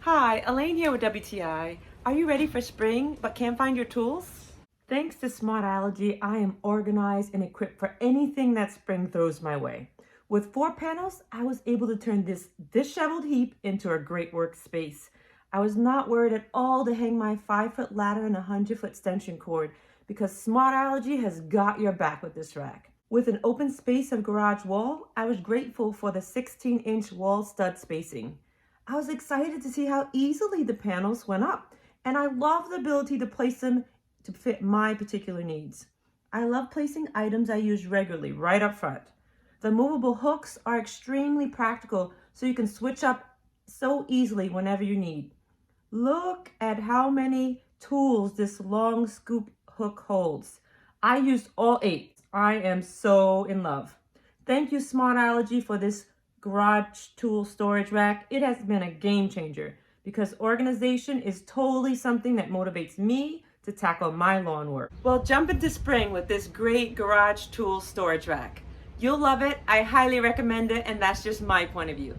Hi, Elaine here with WTI. Are you ready for spring but can't find your tools? Thanks to Smartology, I am organized and equipped for anything that spring throws my way. With 4 panels, I was able to turn this disheveled heap into a great workspace. I was not worried at all to hang my 5-foot ladder and a 100-foot extension cord because Smartology has got your back with this rack. With an open space of garage wall, I was grateful for the 16-inch wall stud spacing. I was excited to see how easily the panels went up, and I love the ability to place them to fit my particular needs. I love placing items I use regularly right up front. The movable hooks are extremely practical, so you can switch up so easily whenever you need. Look at how many tools this long scoop hook holds. I used all 8. I am so in love. Thank you, Smartology, for this garage tool storage rack. It has been a game changer because organization is totally something that motivates me to tackle my lawn work. Well, jump into spring with this great garage tool storage rack. You'll love it. I highly recommend it, and that's just my point of view.